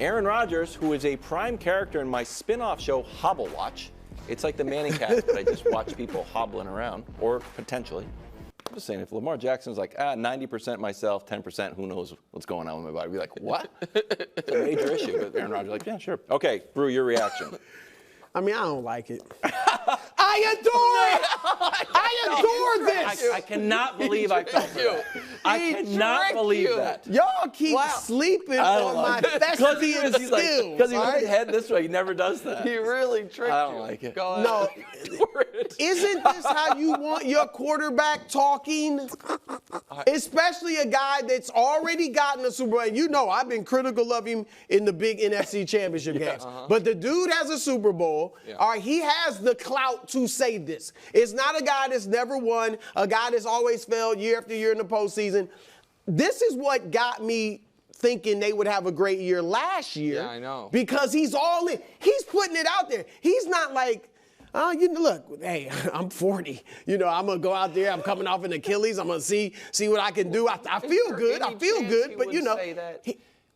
Aaron Rodgers, who is a prime character in my spin-off show, Hobble Watch. It's like the Manning Cast, but I just watch people hobbling around, or potentially. I'm just saying, if Lamar Jackson's like, 90% myself, 10%, who knows what's going on with my body, I'd be like, what? It's a major issue. But Aaron Rodgers like, yeah, sure. Okay, Brou, your reaction. I mean, I don't like it. I adore it! I adore this! I cannot believe I fell for that. I cannot believe that. Y'all keep sleeping on my thespian skills. Because he went head this way. He never does that. He really tricked you. I don't like it. No. Isn't this how you want your quarterback talking? Especially a guy that's already gotten a Super Bowl. And you know, I've been critical of him in the big NFC Championship games. But the dude has a Super Bowl. All right, he has the clout to say this. It's not a guy that's never won, a guy that's always failed year after year in the postseason. This is what got me thinking they would have a great year last year. Yeah, I know. Because he's all in. He's putting it out there. He's not like, look, hey, I'm 40. You know, I'm going to go out there. I'm coming off an Achilles. I'm going to see what I can do. I feel good. I feel good. But, you know.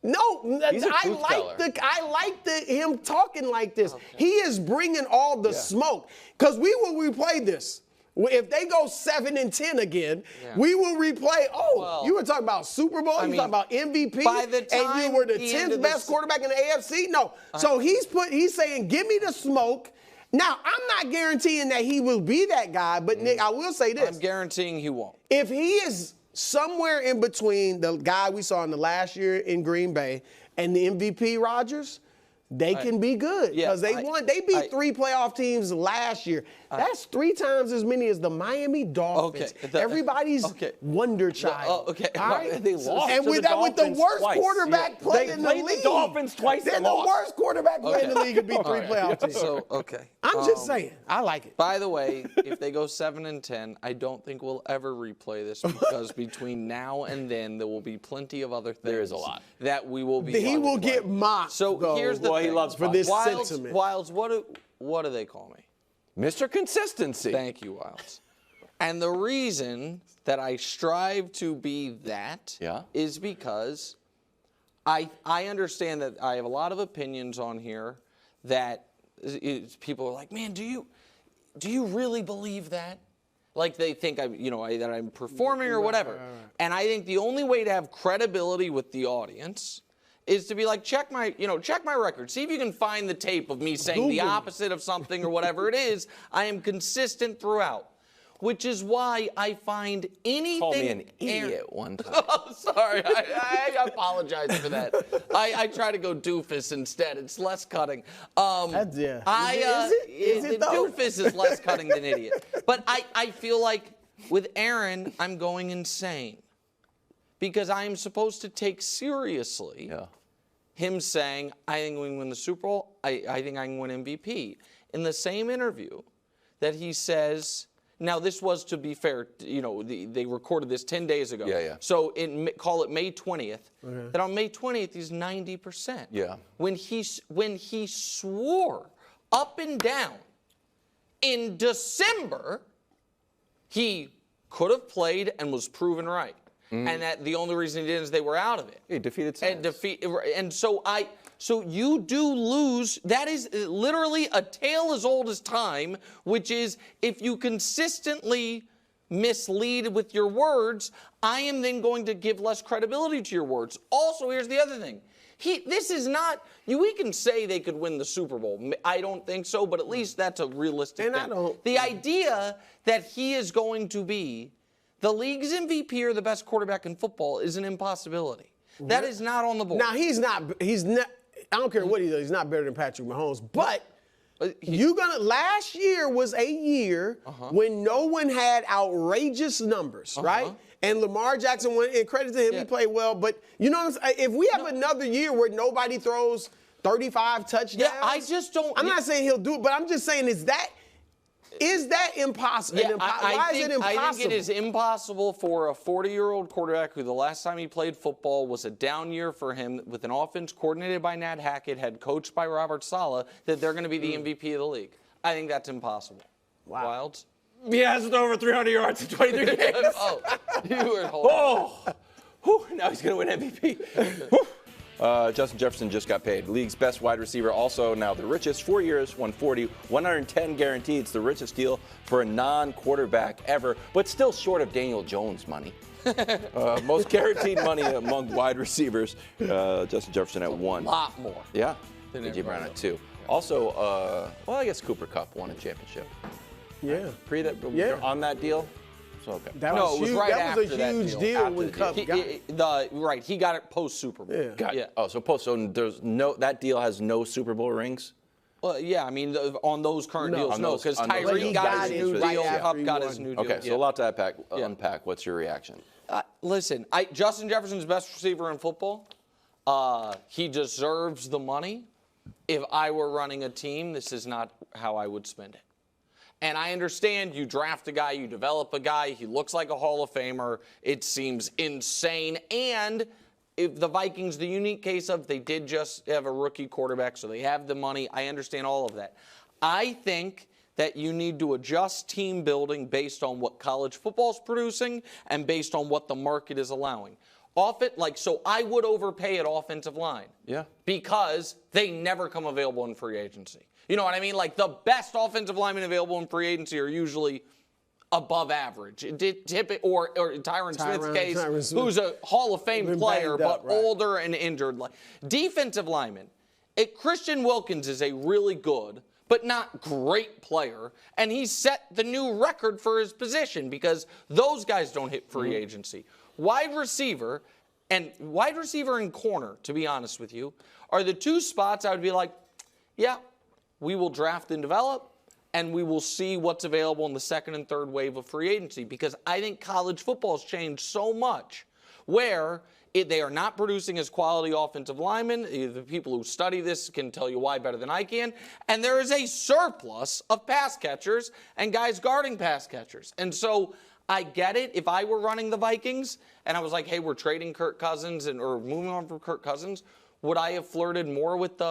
I like him talking like this. Okay. He is bringing all the smoke. Because we will replay this. If they go 7-10 again, we will replay. You were talking about Super Bowl. You were talking about MVP. By the time and you were the 10th best quarterback in the AFC. No. So he's saying, give me the smoke. Now, I'm not guaranteeing that he will be that guy, but Nick, I will say this. I'm guaranteeing he won't. If he is somewhere in between the guy we saw in the last year in Green Bay and the MVP Rodgers, they can be good because they beat 3 playoff teams last year. That's 3 times as many as the Miami Dolphins. Everybody's wonder child. All right? They lost and with the worst quarterback play in the league. The Dolphins twice. They're the worst quarterback play in the league to beat 3 playoff teams. So, I'm just saying. I like it. By the way, if they go 7-10, I don't think we'll ever replay this because between now and then there will be plenty of other things. There is a lot that we will be. He will get mocked. So here's the thing. He loves for this sentiment. Wilds, what do they call me? Mr. Consistency. Thank you, Wilds. And the reason that I strive to be that is because I understand that I have a lot of opinions on here that people are like, man, do you really believe that? Like they think that I'm performing or whatever. Right. And I think the only way to have credibility with the audience is to be like, check my record. See if you can find the tape of me saying the opposite of something or whatever it is. I am consistent throughout, which is why I find anything. Called me an idiot one time. Oh, sorry. I apologize for that. I try to go doofus instead. It's less cutting. Is it though? Doofus is less cutting than idiot. But I feel like with Aaron, I'm going insane because I am supposed to take seriously him saying, I think we can win the Super Bowl. I think I can win MVP. In the same interview that he says, now this was, to be fair, they recorded this 10 days ago. So call it May 20th. That on May 20th, he's 90%. When he swore up and down in December, he could have played and was proven right. And that the only reason he didn't is they were out of it. He defeated Saints. And so you do lose. That is literally a tale as old as time, which is if you consistently mislead with your words, I am then going to give less credibility to your words. Also, here's the other thing. This is not, we can say they could win the Super Bowl. I don't think so, but at least that's a realistic thing. The idea that he is going to be the league's MVP or the best quarterback in football is an impossibility. That is not on the board. Now, he's not, I don't care what he does, he's not better than Patrick Mahomes, but last year was a year when no one had outrageous numbers, right? And Lamar Jackson went, and credit to him, he played well, but you know what I'm saying? If we have another year where nobody throws 35 touchdowns, I just don't. I'm not saying he'll do it, but I'm just saying, is that impossible? Why is it impossible? I think it is impossible for a 40-year-old quarterback who the last time he played football was a down year for him with an offense coordinated by Nat Hackett, head coached by Robert Saleh, that they're going to be the MVP of the league. I think that's impossible. Wow. Wilds? He hasn't over 300 yards in 23 games. You were horrible. Now he's going to win MVP. Justin Jefferson just got paid. League's best wide receiver, also now the richest. 4 years, 140, 110 guaranteed. It's the richest deal for a non-quarterback ever, but still short of Daniel Jones money. Most guaranteed money among wide receivers. Justin Jefferson at 1. A lot more. Yeah. A.J. Brown at 2. Yeah. Also, well, I guess Cooper Kupp won a championship. Yeah. On that deal? So, okay. That was huge. Right That was a huge deal when Kupp got it. Right, he got it post Super Bowl. Yeah. Got it. Oh, so there's that deal has no Super Bowl rings? Well, yeah, I mean, on those current deals, no, because Tyreek got his new deal, Kupp got his new deal. Okay, so a lot to unpack. What's your reaction? Listen, Justin Jefferson's best receiver in football. He deserves the money. If I were running a team, this is not how I would spend it. And I understand you draft a guy, you develop a guy, he looks like a Hall of Famer. It seems insane. And if the Vikings, the unique case of they did just have a rookie quarterback, so they have the money. I understand all of that. I think that you need to adjust team building based on what college football's producing and based on what the market is allowing. So I would overpay at offensive line. Yeah. Because they never come available in free agency. You know what I mean? Like the best offensive linemen available in free agency are usually above average. Or Tyron Smith's case, who's a Hall of Fame player, but older and injured. Defensive linemen. Christian Wilkins is a really good, but not great player, and he set the new record for his position because those guys don't hit free agency. Wide receiver and corner, to be honest with you, are the two spots I would be like, yeah, we will draft and develop, and we will see what's available in the second and third wave of free agency because I think college football has changed so much where they are not producing as quality offensive linemen. The people who study this can tell you why better than I can. And there is a surplus of pass catchers and guys guarding pass catchers. And so I get it. If I were running the Vikings and I was like, hey, we're trading Kirk Cousins or moving on from Kirk Cousins, would I have flirted more with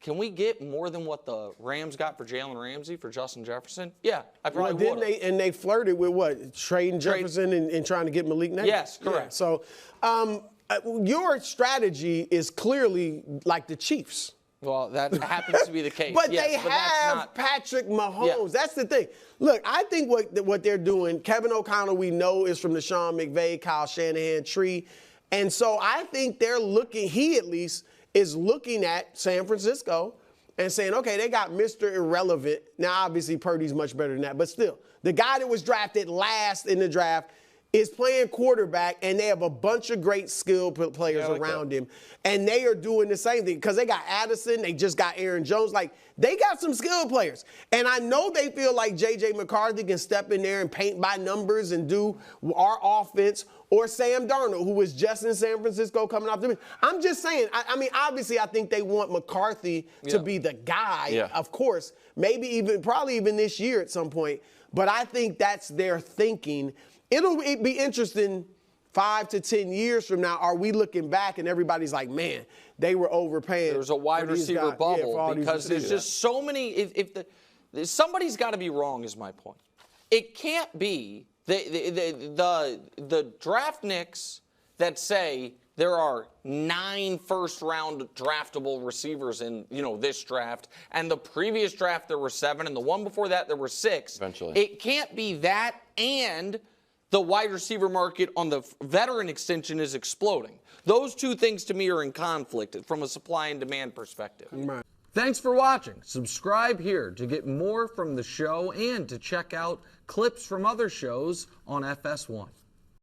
can we get more than what the Rams got for Jalen Ramsey for Justin Jefferson? Yeah, I probably would. And they flirted with what? Trading Jefferson and trying to get Malik Nabers? Yes, correct. Yeah. So your strategy is clearly like the Chiefs. Well, that happens to be the case. But they have Patrick Mahomes. Yeah. That's the thing. Look, I think what they're doing, Kevin O'Connell, we know, is from the Sean McVay, Kyle Shanahan tree. And so I think he at least is looking at San Francisco and saying, okay, they got Mr. Irrelevant. Now, obviously, Purdy's much better than that. But still, the guy that was drafted last in the draft is playing quarterback, and they have a bunch of great skilled players around him. And they are doing the same thing because they got Addison. They just got Aaron Jones. Like, they got some skilled players. And I know they feel like J.J. McCarthy can step in there and paint by numbers and do our offense, or Sam Darnold, who was just in San Francisco coming off the bench. I'm just saying, I mean, obviously, I think they want McCarthy to be the guy, of course, probably even this year at some point. But I think that's their thinking. It'll be interesting 5 to 10 years from now. Are we looking back and everybody's like, man, they were overpaying? There's a wide receiver bubble because there's just so many. Somebody's got to be wrong, is my point. It can't be the draft nicks that say there are 9 first-round draftable receivers in this draft, and the previous draft there were 7, and the one before that there were 6. Eventually, it can't be that, and the wide receiver market on the veteran extension is exploding. Those two things to me are in conflict from a supply and demand perspective. Right. Thanks for watching. Subscribe here to get more from the show and to check out clips from other shows on FS1.